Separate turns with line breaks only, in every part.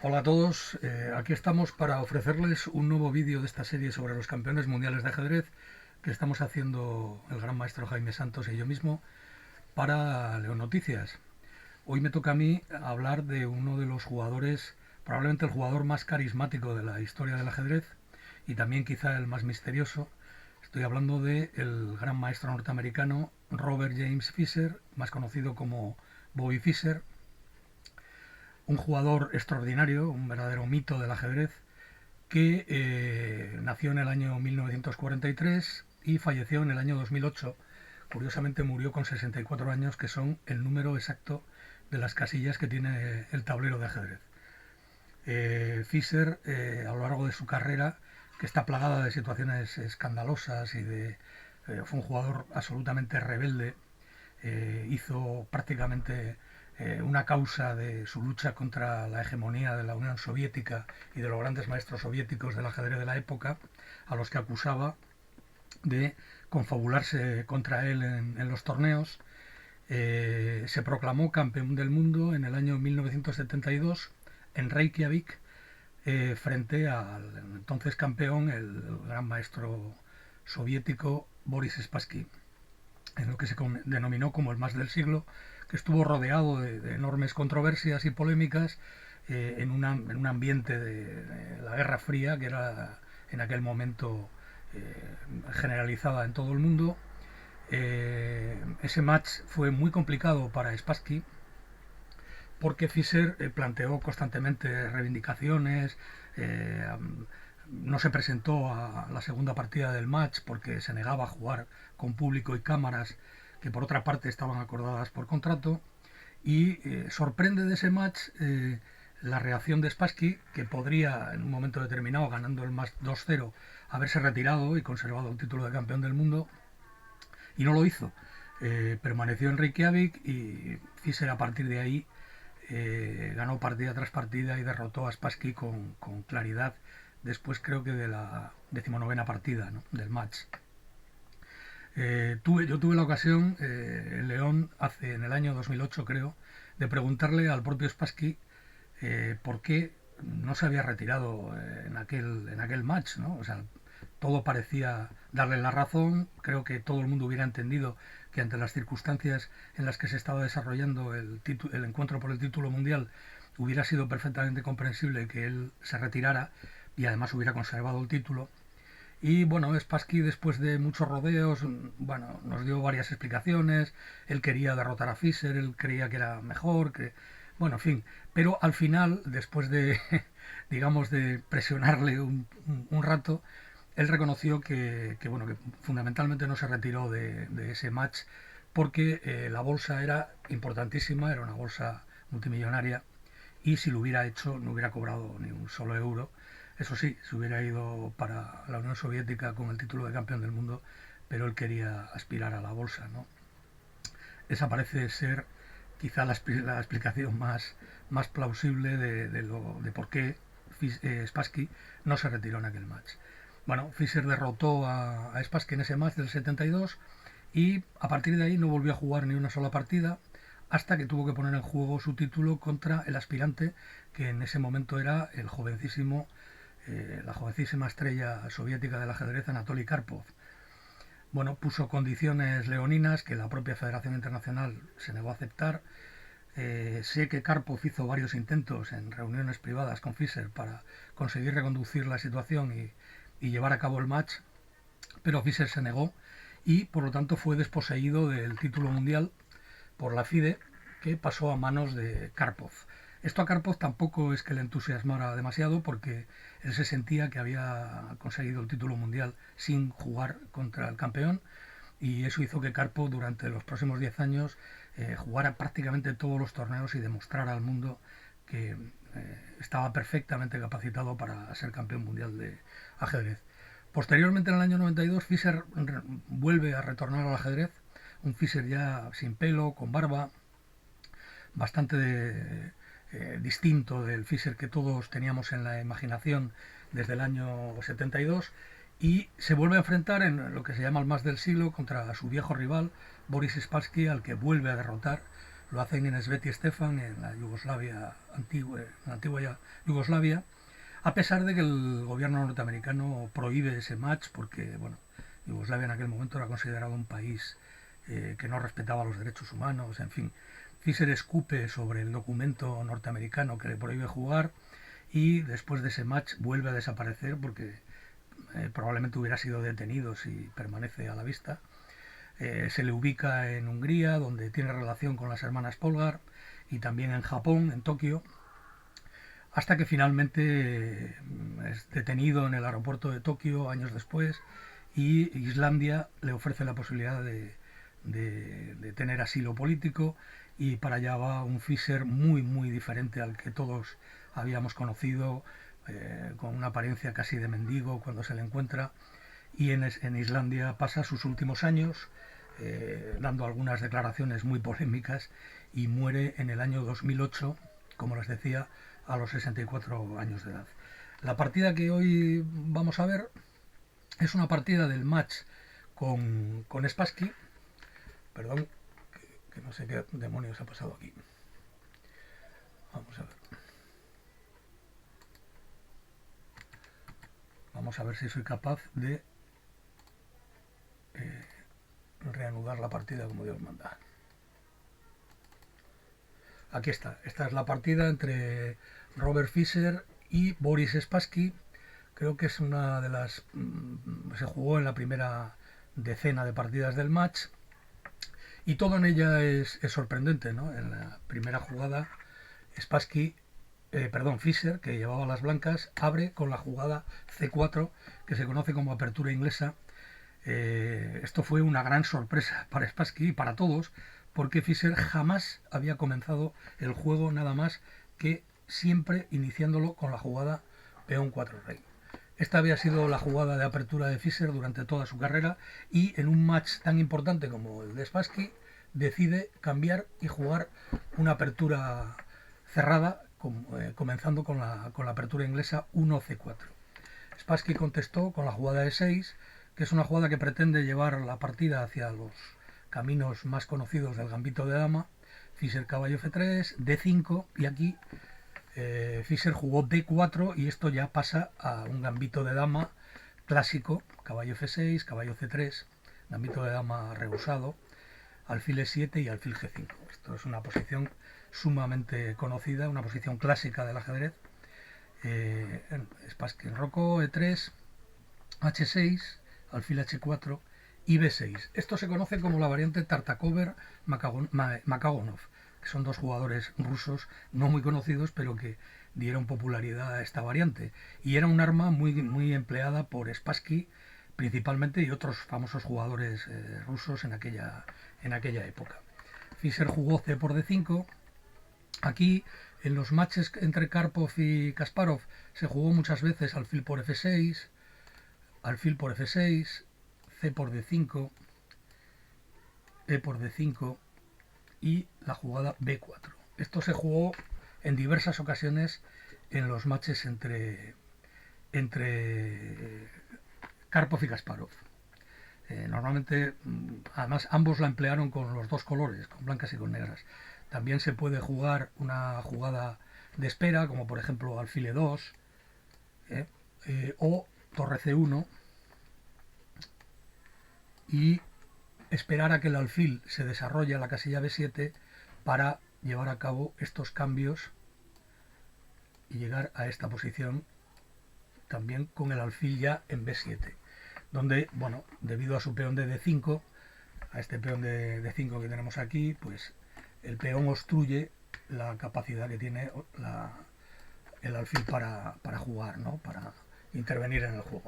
Hola a todos, aquí estamos para ofrecerles un nuevo vídeo de esta serie sobre los campeones mundiales de ajedrez que estamos haciendo el gran maestro Jaime Santos y yo mismo para León Noticias. Hoy me toca a mí hablar de uno de los jugadores, probablemente el jugador más carismático de la historia del ajedrez y también quizá el más misterioso. Estoy hablando del gran maestro norteamericano Robert James Fischer, más conocido como Bobby Fischer, un jugador extraordinario, un verdadero mito del ajedrez, que nació en el año 1943 y falleció en el año 2008. Curiosamente murió con 64 años, que son el número exacto de las casillas que tiene el tablero de ajedrez. Fischer, a lo largo de su carrera, que está plagada de situaciones escandalosas fue un jugador absolutamente rebelde, hizo prácticamente una causa de su lucha contra la hegemonía de la Unión Soviética y de los grandes maestros soviéticos del ajedrez de la época, a los que acusaba de confabularse contra él en los torneos. Se proclamó campeón del mundo en el año 1972 en Reykjavik, frente al entonces campeón, el gran maestro soviético Boris Spassky, en lo que se denominó como el más del siglo, que estuvo rodeado de enormes controversias y polémicas, en un ambiente de la Guerra Fría, que era en aquel momento generalizada en todo el mundo. Ese match fue muy complicado para Spassky, porque Fischer planteó constantemente reivindicaciones, no se presentó a la segunda partida del match porque se negaba a jugar con público y cámaras que por otra parte estaban acordadas por contrato, y sorprende de ese match la reacción de Spassky, que podría en un momento determinado, ganando el match 2-0, haberse retirado y conservado el título de campeón del mundo, y no lo hizo. Permaneció en Reykjavik y Fischer a partir de ahí ganó partida tras partida y derrotó a Spassky con claridad después, creo que de la 19ª partida, ¿no?, del match. Yo tuve la ocasión en León, en el año 2008 creo, de preguntarle al propio Spassky por qué no se había retirado en aquel match, ¿no? O sea, todo parecía darle la razón. Creo que todo el mundo hubiera entendido que ante las circunstancias en las que se estaba desarrollando el encuentro por el título mundial, hubiera sido perfectamente comprensible que él se retirara y además hubiera conservado el título. Y bueno, Spassky, después de muchos rodeos, bueno, nos dio varias explicaciones. Él quería derrotar a Fischer, él creía que era mejor, bueno, en fin. Pero al final, después de, digamos, de presionarle un rato, él reconoció bueno, que fundamentalmente no se retiró de ese match porque la bolsa era importantísima, era una bolsa multimillonaria, y si lo hubiera hecho no hubiera cobrado ni un solo euro. Eso sí, se hubiera ido para la Unión Soviética con el título de campeón del mundo, pero él quería aspirar a la bolsa, ¿no? Esa parece ser quizá la explicación más plausible de por qué Spassky no se retiró en aquel match. Bueno, Fischer derrotó a Spassky en ese match del 72 y a partir de ahí no volvió a jugar ni una sola partida hasta que tuvo que poner en juego su título contra el aspirante, que en ese momento era la jovencísima estrella soviética del ajedrez, Anatoly Karpov. Bueno, puso condiciones leoninas que la propia Federación Internacional se negó a aceptar. Sé que Karpov hizo varios intentos en reuniones privadas con Fischer para conseguir reconducir la situación y llevar a cabo el match, pero Fischer se negó y por lo tanto fue desposeído del título mundial por la FIDE, que pasó a manos de Karpov. Esto a Karpov tampoco es que le entusiasmara demasiado, porque él se sentía que había conseguido el título mundial sin jugar contra el campeón, y eso hizo que Karpov durante los próximos 10 años jugara prácticamente todos los torneos y demostrara al mundo que estaba perfectamente capacitado para ser campeón mundial de ajedrez. Posteriormente, en el año 92, Fischer vuelve a retornar al ajedrez, un Fischer ya sin pelo, con barba, bastante distinto del Fischer que todos teníamos en la imaginación desde el año 72, y se vuelve a enfrentar en lo que se llama el más del siglo contra su viejo rival Boris Spassky, al que vuelve a derrotar lo hacen en Sveti Stefan, en la Yugoslavia antigua, en la antigua Yugoslavia, a pesar de que el gobierno norteamericano prohíbe ese match porque, bueno, Yugoslavia en aquel momento era considerado un país que no respetaba los derechos humanos, en fin. Fischer escupe sobre el documento norteamericano que le prohíbe jugar y después de ese match vuelve a desaparecer porque probablemente hubiera sido detenido si permanece a la vista. Se le ubica en Hungría, donde tiene relación con las hermanas Polgar, y también en Japón, en Tokio, hasta que finalmente es detenido en el aeropuerto de Tokio años después y Islandia le ofrece la posibilidad de tener asilo político, y para allá va un Fischer muy diferente al que todos habíamos conocido, con una apariencia casi de mendigo cuando se le encuentra, y en Islandia pasa sus últimos años dando algunas declaraciones muy polémicas, y muere en el año 2008, como les decía, a los 64 años de edad. La partida que hoy vamos a ver es una partida del match con Spassky. Perdón, que no sé qué demonios ha pasado aquí. Vamos a ver. Vamos a ver si soy capaz de reanudar la partida como Dios manda. Aquí está. Esta es la partida entre Robert Fischer y Boris Spassky. Creo que es una de las... se jugó en la primera decena de partidas del match. Y todo en ella es sorprendente, ¿no? En la primera jugada, Fischer, que llevaba las blancas, abre con la jugada C4, que se conoce como apertura inglesa. Esto fue una gran sorpresa para Spassky y para todos, porque Fischer jamás había comenzado el juego nada más que siempre iniciándolo con la jugada peón 4 rey. Esta había sido la jugada de apertura de Fischer durante toda su carrera, y en un match tan importante como el de Spassky decide cambiar y jugar una apertura cerrada, comenzando con la apertura inglesa 1-C4. Spassky contestó con la jugada de 6, que es una jugada que pretende llevar la partida hacia los caminos más conocidos del gambito de dama. Fischer caballo F3, D5, y aquí Fischer jugó D4, y esto ya pasa a un gambito de dama clásico, caballo F6, caballo C3, gambito de dama rehusado, alfil E7 y alfil G5. Esto es una posición sumamente conocida, una posición clásica del ajedrez. Spassky enrocó E3, H6, alfil H4 y B6. Esto se conoce como la variante Tartakover-Makagonov, que son dos jugadores rusos no muy conocidos, pero que dieron popularidad a esta variante. Y era un arma muy empleada por Spassky principalmente, y otros famosos jugadores rusos en aquella época. Fischer jugó C por D5. Aquí, en los matches entre Karpov y Kasparov, se jugó muchas veces alfil por F6, alfil por F6, C por D5, E por D5 y la jugada B4. Esto se jugó en diversas ocasiones en los matches entre Karpov y Kasparov. Normalmente, además, ambos la emplearon con los dos colores, con blancas y con negras. También se puede jugar una jugada de espera, como por ejemplo alfil E2, o torre C1, y esperar a que el alfil se desarrolle a la casilla B7 para llevar a cabo estos cambios y llegar a esta posición también con el alfil ya en B7, donde, bueno, debido a su peón de D5, a este peón de D5 que tenemos aquí, pues el peón obstruye la capacidad que tiene el alfil para jugar, ¿no? Para intervenir en el juego.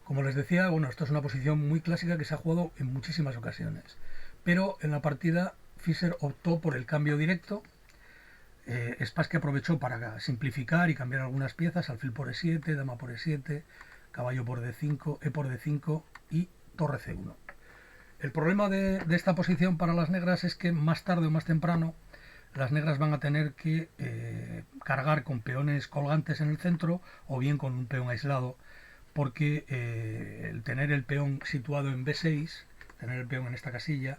Como les decía, bueno, esto es una posición muy clásica que se ha jugado en muchísimas ocasiones, pero en la partida Fischer optó por el cambio directo. Spassky aprovechó para simplificar y cambiar algunas piezas, alfil por E7, dama por E7, caballo por D5, E por D5 y torre C1. El problema de esta posición para las negras es que más tarde o más temprano las negras van a tener que cargar con peones colgantes en el centro o bien con un peón aislado, porque el tener el peón situado en B6, tener el peón en esta casilla,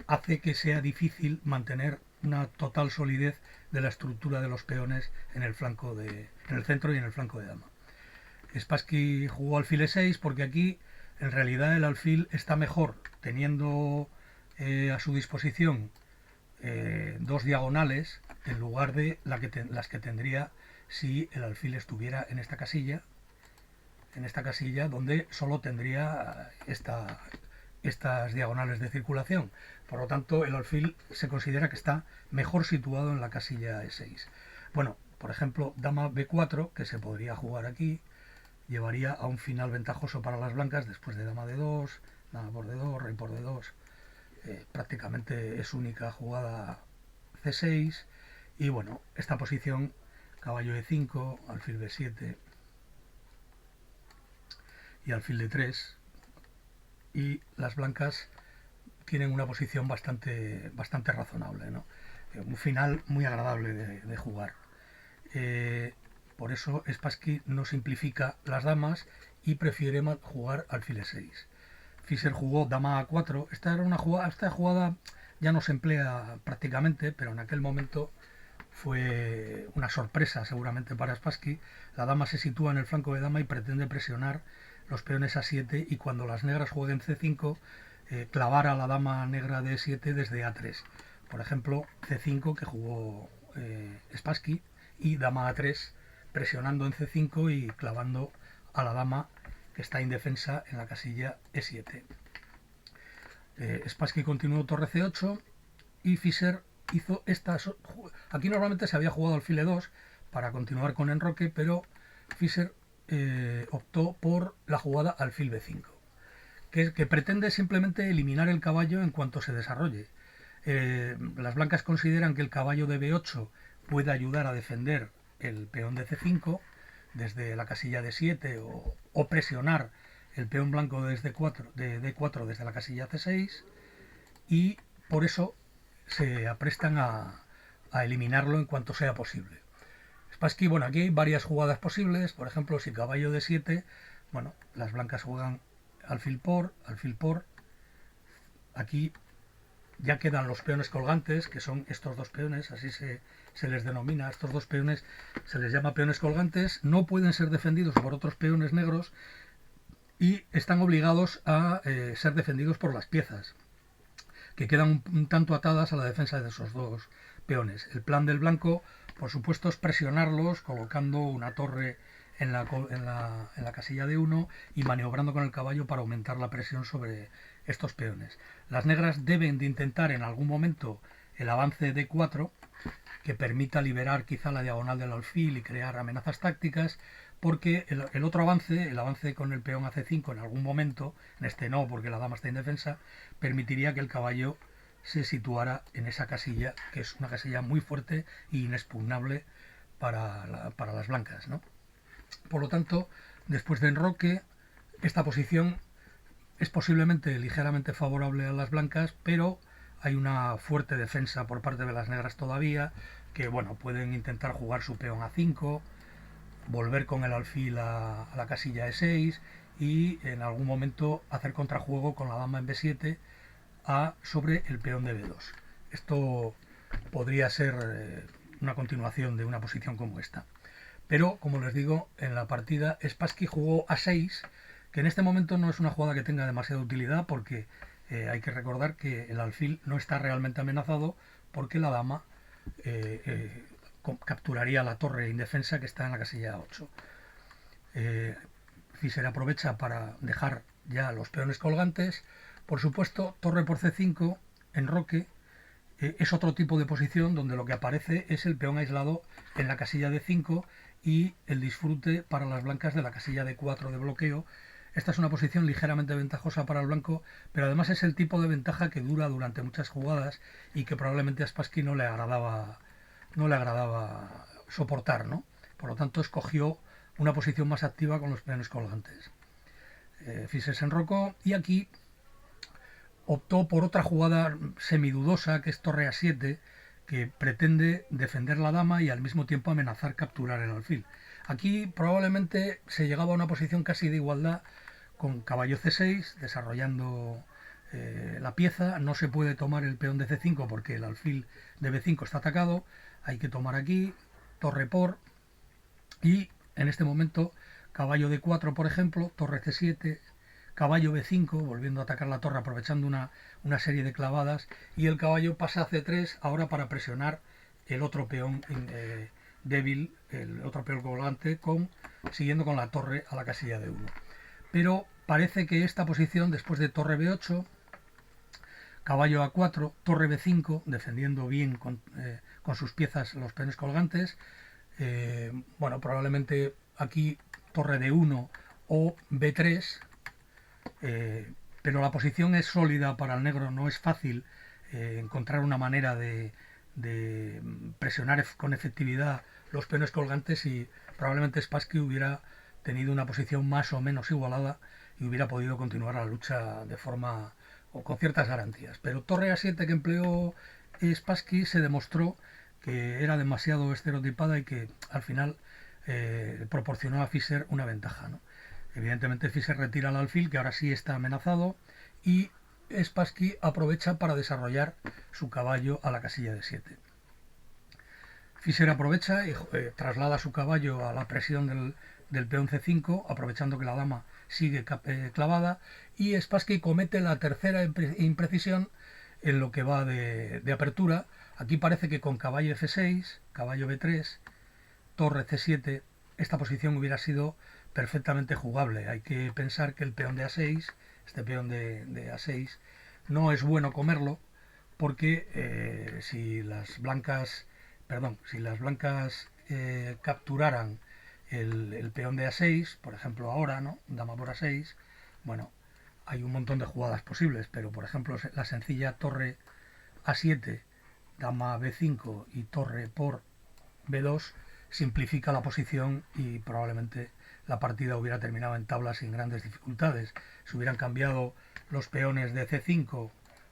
hace que sea difícil mantener una total solidez de la estructura de los peones en el centro y en el flanco de dama. Spassky jugó alfil e6 porque aquí en realidad el alfil está mejor teniendo a su disposición dos diagonales en lugar de las que tendría si el alfil estuviera en esta casilla donde solo tendría estas diagonales de circulación. Por lo tanto, el alfil se considera que está mejor situado en la casilla E6. Bueno, por ejemplo, dama B4, que se podría jugar aquí, llevaría a un final ventajoso para las blancas después de dama D2, dama por D2, rey por D2. Prácticamente es única jugada C6. Y bueno, esta posición, caballo E5, alfil B7 y alfil D3. Y las blancas tienen una posición bastante razonable, ¿no? Un final muy agradable de jugar. Por eso Spassky no simplifica las damas y prefiere jugar alfil e6. Fischer jugó dama a4. Esta jugada ya no se emplea prácticamente, pero en aquel momento fue una sorpresa seguramente para Spassky. La dama se sitúa en el flanco de dama y pretende presionar los peones a7, y cuando las negras jueguen c5, clavar a la dama negra de e7 desde a3. Por ejemplo, c5 que jugó Spassky, y dama a3 presionando en c5 y clavando a la dama que está indefensa en la casilla e7. Spassky continuó torre c8 y Fischer hizo estas. Aquí normalmente se había jugado alfil e2 para continuar con enroque, pero Fischer optó por la jugada alfil b5, que pretende simplemente eliminar el caballo en cuanto se desarrolle. Las blancas consideran que el caballo de b8 puede ayudar a defender el peón de c5 desde la casilla de 7 o presionar el peón blanco de d4 desde la casilla c6, y por eso se aprestan a eliminarlo en cuanto sea posible. Spassky, bueno, aquí hay varias jugadas posibles. Por ejemplo, si caballo de 7, bueno, las blancas juegan alfil por. Aquí ya quedan los peones colgantes, que son estos dos peones, así se les denomina. Estos dos peones se les llama peones colgantes, no pueden ser defendidos por otros peones negros y están obligados a ser defendidos por las piezas, que quedan un tanto atadas a la defensa de esos dos peones. El plan del blanco, por supuesto, es presionarlos colocando una torre en la casilla de 1 y maniobrando con el caballo para aumentar la presión sobre estos peones. Las negras deben de intentar en algún momento el avance de 4, que permita liberar quizá la diagonal del alfil y crear amenazas tácticas, porque el otro avance, el avance con el peón a c5 en algún momento, en este no porque la dama está indefensa, permitiría que el caballo se situara en esa casilla, que es una casilla muy fuerte e inexpugnable para las blancas, ¿no? Por lo tanto, después de enroque, esta posición es posiblemente ligeramente favorable a las blancas, pero hay una fuerte defensa por parte de las negras todavía, que bueno, pueden intentar jugar su peón a 5, volver con el alfil a la casilla e6 y en algún momento hacer contrajuego con la dama en b7 sobre el peón de b2. Esto podría ser una continuación de una posición como esta. Pero, como les digo, en la partida Spassky jugó a6, que en este momento no es una jugada que tenga demasiada utilidad, porque hay que recordar que el alfil no está realmente amenazado, porque la dama capturaría la torre indefensa que está en la casilla 8. Fischer aprovecha para dejar ya los peones colgantes. Por supuesto, torre por c5, enroque, es otro tipo de posición donde lo que aparece es el peón aislado en la casilla de 5 y el disfrute para las blancas de la casilla de 4 de bloqueo. Esta es una posición ligeramente ventajosa para el blanco, pero además es el tipo de ventaja que dura durante muchas jugadas y que probablemente a Spassky no le agradaba soportar, ¿no? Por lo tanto, escogió una posición más activa con los peones colgantes. Fischer se enrocó y aquí optó por otra jugada semidudosa, que es torre a7, que pretende defender la dama y al mismo tiempo amenazar capturar el alfil. Aquí probablemente se llegaba a una posición casi de igualdad con caballo c6, desarrollando la pieza, no se puede tomar el peón de C5 porque el alfil de B5 está atacado, hay que tomar aquí, torre por, y en este momento caballo D4, por ejemplo, torre C7, caballo B5, volviendo a atacar la torre aprovechando una serie de clavadas, y el caballo pasa a C3 ahora para presionar el otro peón débil, el otro peón colgante, siguiendo con la torre a la casilla de 1. Pero parece que esta posición, después de torre B8, caballo A4, torre B5, defendiendo bien con sus piezas los peones colgantes, bueno, probablemente aquí torre D1 o B3, pero la posición es sólida para el negro, no es fácil encontrar una manera de presionar con efectividad los peones colgantes, y probablemente Spassky hubiera tenido una posición más o menos igualada y hubiera podido continuar la lucha de forma o con ciertas garantías. Pero torre A7 que empleó Spassky se demostró que era demasiado estereotipada y que al final proporcionó a Fischer una ventaja, ¿no? Evidentemente Fischer retira el alfil, que ahora sí está amenazado, y Spassky aprovecha para desarrollar su caballo a la casilla de 7. Fischer aprovecha y traslada su caballo a la presión del peón C5, aprovechando que la dama sigue clavada, y Spassky comete la tercera imprecisión en lo que va de apertura. Aquí parece que con caballo F6, caballo B3, torre C7, esta posición hubiera sido perfectamente jugable. Hay que pensar que el peón de A6, este peón de A6, no es bueno comerlo, porque si las blancas capturaran el peón de A6, por ejemplo ahora, ¿no? Dama por A6, bueno, hay un montón de jugadas posibles, pero por ejemplo la sencilla torre A7, dama B5 y torre por B2 simplifica la posición y probablemente la partida hubiera terminado en tabla sin grandes dificultades. Se hubieran cambiado los peones de C5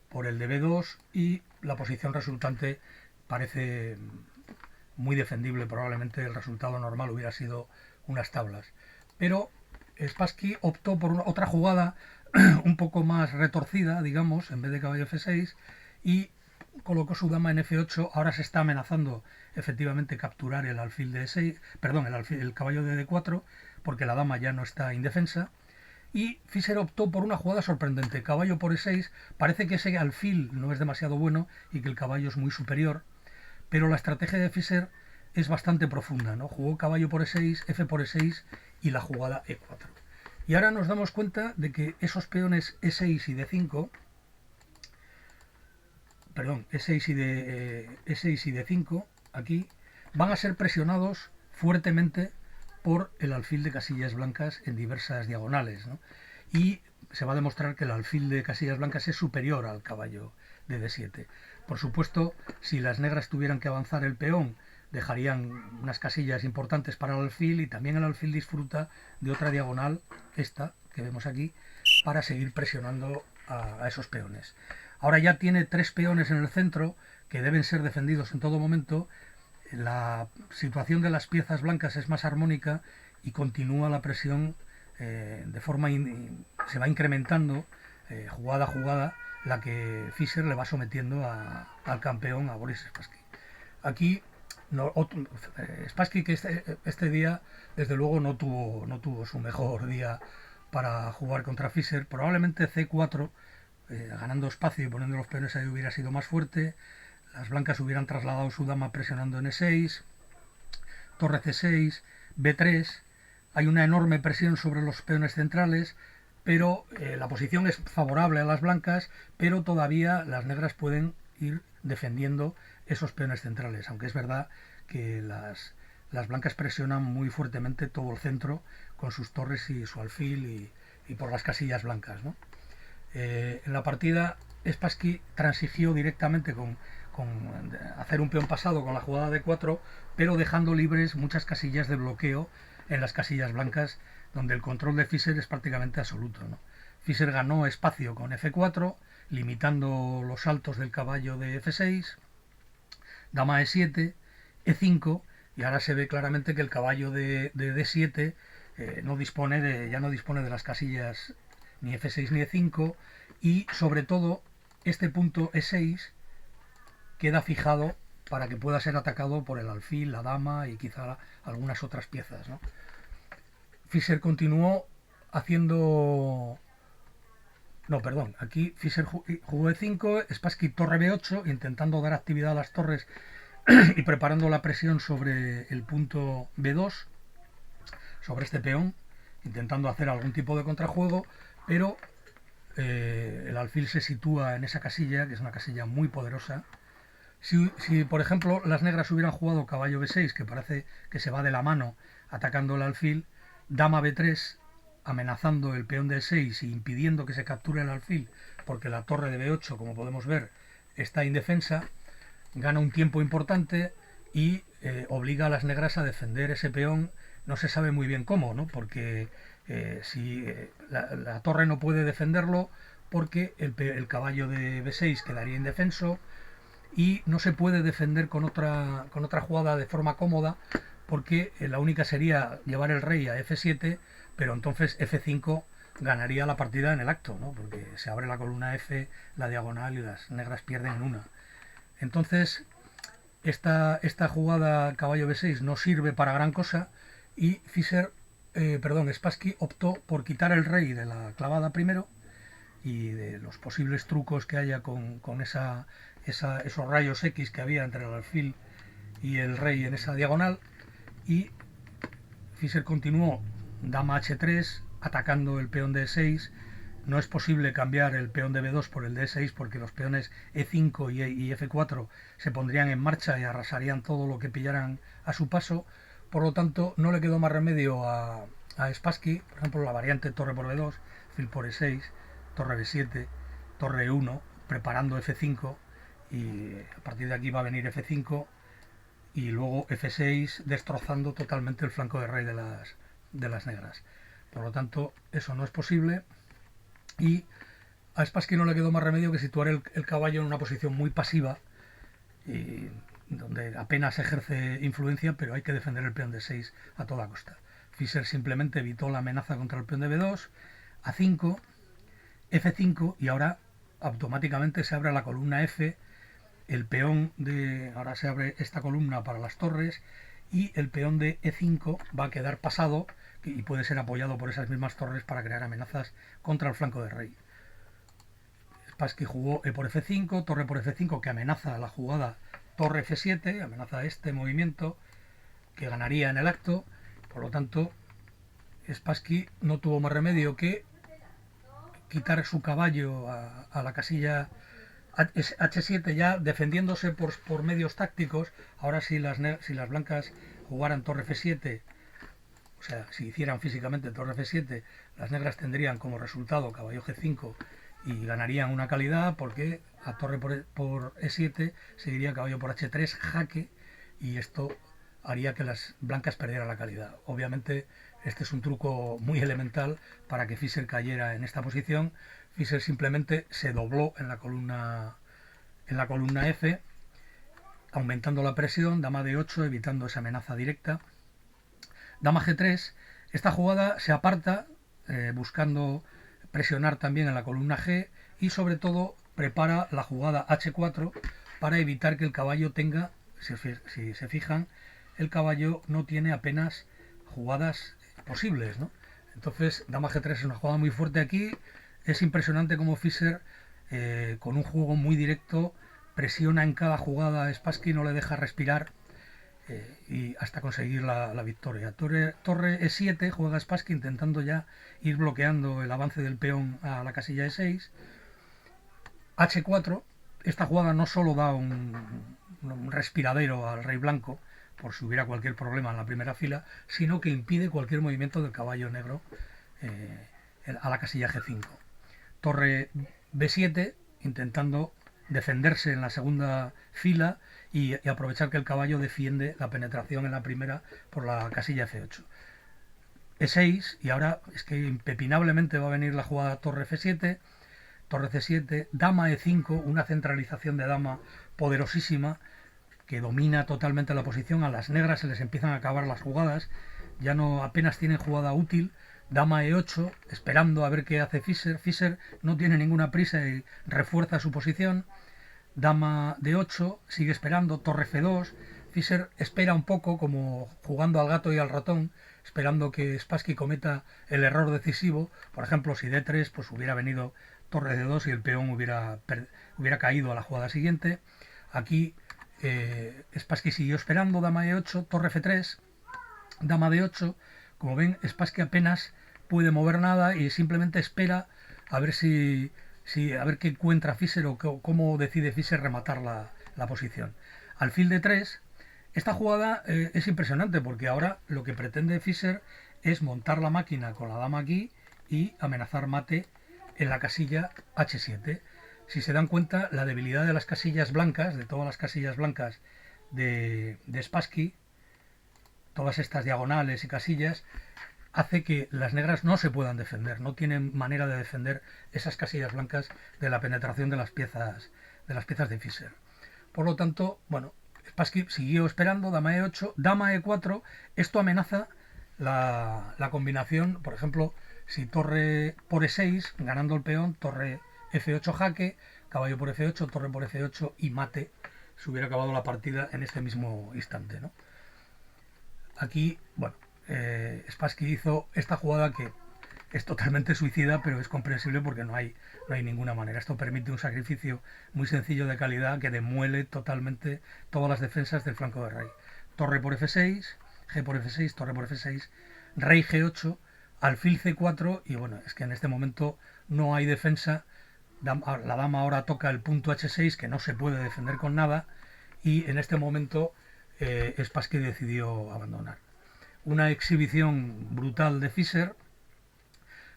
por el de B2 y la posición resultante parece muy defendible. Probablemente el resultado normal hubiera sido unas tablas. Pero Spassky optó por otra jugada un poco más retorcida, digamos, en vez de caballo F6, y colocó su dama en F8. Ahora se está amenazando efectivamente capturar el alfil de E6, perdón, el caballo de D4, porque la dama ya no está indefensa. Y Fischer optó por una jugada sorprendente, caballo por E6. Parece que ese alfil no es demasiado bueno y que el caballo es muy superior, pero la estrategia de Fischer es bastante profunda, ¿no? Jugó caballo por E6, F por E6 y la jugada E4. Y ahora nos damos cuenta de que esos peones E6 y D5, perdón, E6 y D5, aquí, van a ser presionados fuertemente por el alfil de casillas blancas en diversas diagonales, ¿no? Y se va a demostrar que el alfil de casillas blancas es superior al caballo de D7. Por supuesto, si las negras tuvieran que avanzar el peón, dejarían unas casillas importantes para el alfil, y también el alfil disfruta de otra diagonal, esta que vemos aquí, para seguir presionando a esos peones. Ahora ya tiene 3 peones en el centro que deben ser defendidos en todo momento. La situación de las piezas blancas es más armónica y continúa la presión de forma se va incrementando jugada a jugada, la que Fischer le va sometiendo al campeón, a Boris Spassky. Aquí Spassky, que este día desde luego no tuvo su mejor día para jugar contra Fischer. Probablemente C4, ganando espacio y poniendo los peones ahí, hubiera sido más fuerte. Las blancas hubieran trasladado su dama presionando en E6, torre C6, B3. Hay una enorme presión sobre los peones centrales, pero la posición es favorable a las blancas, pero todavía las negras pueden ir defendiendo esos peones centrales, aunque es verdad que las blancas presionan muy fuertemente todo el centro con sus torres y su alfil y por las casillas blancas, ¿no? En la partida Spassky transigió directamente con hacer un peón pasado con la jugada de 4, pero dejando libres muchas casillas de bloqueo en las casillas blancas, donde el control de Fischer es prácticamente absoluto, ¿no? Fischer ganó espacio con F4, limitando los saltos del caballo de F6, dama E7, E5, y ahora se ve claramente que el caballo de D7 ya no dispone de las casillas ni F6 ni E5, y sobre todo este punto E6 queda fijado para que pueda ser atacado por el alfil, la dama y quizá algunas otras piezas, ¿no? Fischer continuó haciendo... No, perdón, aquí Fischer jugó E5, Spassky torre B8, intentando dar actividad a las torres y preparando la presión sobre el punto B2, sobre este peón, intentando hacer algún tipo de contrajuego, pero el alfil se sitúa en esa casilla, que es una casilla muy poderosa. Si, por ejemplo, las negras hubieran jugado caballo B6, que parece que se va de la mano atacando el alfil, dama B3, amenazando el peón de 6 e impidiendo que se capture el alfil, porque la torre de B8, como podemos ver, está indefensa, gana un tiempo importante y obliga a las negras a defender ese peón. No se sabe muy bien cómo, ¿no? Porque si la torre no puede defenderlo, porque el caballo de B6 quedaría indefenso, y no se puede defender con otra jugada de forma cómoda, porque la única sería llevar el rey a F7, pero entonces F5 ganaría la partida en el acto, ¿no? Porque se abre la columna F, la diagonal, y las negras pierden en una. Entonces esta jugada caballo B6 no sirve para gran cosa, y Spassky optó por quitar el rey de la clavada primero, y de los posibles trucos que haya con esos rayos X que había entre el alfil y el rey en esa diagonal. Y Fischer continuó dama H3 atacando el peón de E6. No es posible cambiar el peón de B2 por el de E6, porque los peones E5 y F4 se pondrían en marcha y arrasarían todo lo que pillaran a su paso. Por lo tanto, no le quedó más remedio a Spassky, por ejemplo, la variante torre por B2, alfil por E6, torre B7, torre E1, preparando F5, y a partir de aquí va a venir F5 y luego F6, destrozando totalmente el flanco de rey de las negras. Por lo tanto, eso no es posible, y a Spassky no le quedó más remedio que situar el caballo en una posición muy pasiva, y donde apenas ejerce influencia, pero hay que defender el peón de 6 a toda costa. Fischer simplemente evitó la amenaza contra el peón de B2, A5, F5, y ahora automáticamente se abre la columna F, el peón de... ahora se abre esta columna para las torres, y el peón de E5 va a quedar pasado y puede ser apoyado por esas mismas torres para crear amenazas contra el flanco del rey. Spassky jugó E por F5, torre por F5, que amenaza la jugada torre F7, amenaza este movimiento que ganaría en el acto. Por lo tanto, Spassky no tuvo más remedio que quitar su caballo a la casilla H7, ya defendiéndose por medios tácticos. Ahora si las blancas jugaran torre F7, o sea, si hicieran físicamente torre F7, las negras tendrían como resultado caballo G5 y ganarían una calidad, porque a torre por E7 seguiría caballo por H3, jaque, y esto haría que las blancas perdieran la calidad. Obviamente este es un truco muy elemental para que Fischer cayera en esta posición. Fischer simplemente se dobló en la columna F, aumentando la presión, dama D8, evitando esa amenaza directa. Dama G3, esta jugada se aparta, buscando presionar también en la columna G, y sobre todo prepara la jugada H4 para evitar que el caballo tenga, si se fijan, el caballo no tiene apenas jugadas posibles, ¿no? Entonces dama G3 es una jugada muy fuerte aquí. Es impresionante cómo Fischer, con un juego muy directo, presiona en cada jugada a Spassky, no le deja respirar, y hasta conseguir la victoria. Torre E7 juega Spassky, intentando ya ir bloqueando el avance del peón a la casilla E6. H4, esta jugada no solo da un respiradero al rey blanco, por si hubiera cualquier problema en la primera fila, sino que impide cualquier movimiento del caballo negro a la casilla G5. Torre B7, intentando defenderse en la segunda fila y aprovechar que el caballo defiende la penetración en la primera por la casilla F8. E6, y ahora es que impepinablemente va a venir la jugada torre F7, torre C7, dama E5, una centralización de dama poderosísima que domina totalmente la posición. A las negras se les empiezan a acabar las jugadas, ya no apenas tienen jugada útil, dama E8, esperando a ver qué hace Fischer. Fischer no tiene ninguna prisa y refuerza su posición. Dama D8, sigue esperando, torre F2. Fischer espera un poco, como jugando al gato y al ratón, esperando que Spassky cometa el error decisivo. Por ejemplo, si D3, pues hubiera venido torre D2 y el peón hubiera caído a la jugada siguiente. Aquí Spassky siguió esperando, dama E8, torre F3, dama D8. Como ven, Spassky apenas puede mover nada y simplemente espera a ver a ver qué encuentra Fischer o cómo decide Fischer rematar la posición. Alfil de 3, esta jugada es impresionante porque ahora lo que pretende Fischer es montar la máquina con la dama aquí y amenazar mate en la casilla H7. Si se dan cuenta, la debilidad de las casillas blancas, de todas las casillas blancas de Spassky, todas estas diagonales y casillas, hace que las negras no se puedan defender, no tienen manera de defender esas casillas blancas de la penetración de las piezas de Fischer. Por lo tanto, bueno, Spassky siguió esperando, dama E8, dama E4, esto amenaza la combinación, por ejemplo, si torre por E6, ganando el peón, torre F8 jaque, caballo por F8, torre por F8 y mate, se hubiera acabado la partida en este mismo instante, ¿no? Aquí, bueno, Spassky hizo esta jugada que es totalmente suicida, pero es comprensible porque no hay ninguna manera. Esto permite un sacrificio muy sencillo de calidad que demuele totalmente todas las defensas del flanco de rey. Torre por F6, G por F6, torre por F6, rey G8, alfil C4 y bueno, es que en este momento no hay defensa. La dama ahora toca el punto H6 que no se puede defender con nada y en este momento Spassky decidió abandonar. Una exhibición brutal de Fischer,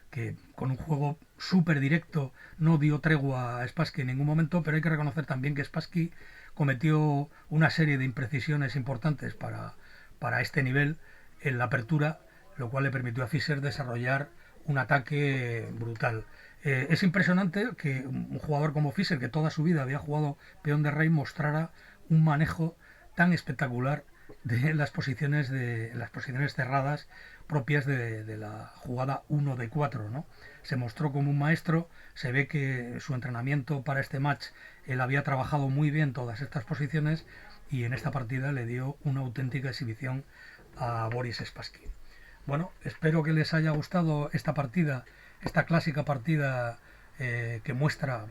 que con un juego súper directo no dio tregua a Spassky en ningún momento, pero hay que reconocer también que Spassky cometió una serie de imprecisiones importantes para este nivel en la apertura, lo cual le permitió a Fischer desarrollar un ataque brutal. Es impresionante que un jugador como Fischer, que toda su vida había jugado peón de rey, mostrara un manejo tan espectacular de las posiciones cerradas propias de la jugada 1 de 4, ¿no? Se mostró como un maestro, se ve que su entrenamiento para este match, él había trabajado muy bien todas estas posiciones y en esta partida le dio una auténtica exhibición a Boris Spassky. Bueno, espero que les haya gustado esta partida, esta clásica partida que muestra,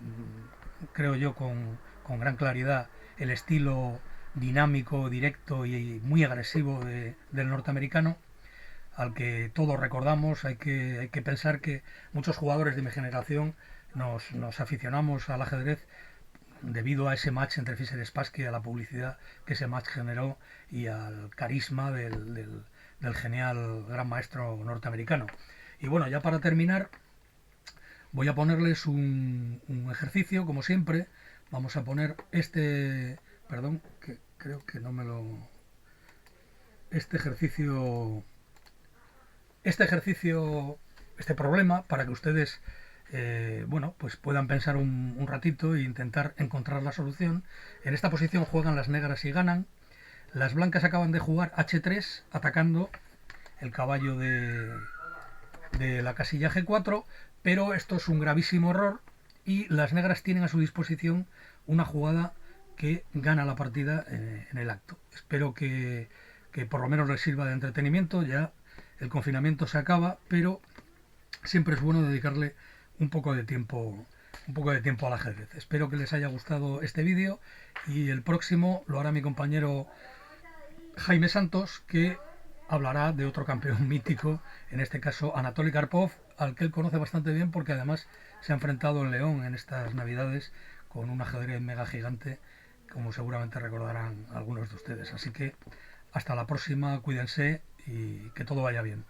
creo yo, con gran claridad el estilo dinámico, directo y muy agresivo del norteamericano, al que todos recordamos. Hay que pensar que muchos jugadores de mi generación nos aficionamos al ajedrez debido a ese match entre Fischer y Spassky, a la publicidad que ese match generó y al carisma del genial gran maestro norteamericano. Y bueno, ya para terminar, voy a ponerles un ejercicio, como siempre. Vamos a poner perdón, que creo que no me lo... Este ejercicio, este problema, para que ustedes, bueno, pues puedan pensar un ratito e intentar encontrar la solución. En esta posición juegan las negras y ganan. Las blancas acaban de jugar H3, atacando el caballo de la casilla G4, pero esto es un gravísimo error y las negras tienen a su disposición una jugada que gana la partida en el acto. Espero que por lo menos les sirva de entretenimiento. Ya el confinamiento se acaba, pero siempre es bueno dedicarle un poco de tiempo al ajedrez. Espero que les haya gustado este vídeo y el próximo lo hará mi compañero Jaime Santos, que hablará de otro campeón mítico, en este caso Anatoly Karpov, al que él conoce bastante bien porque además se ha enfrentado en León en estas navidades con un ajedrez mega gigante, como seguramente recordarán algunos de ustedes. Así que hasta la próxima, cuídense y que todo vaya bien.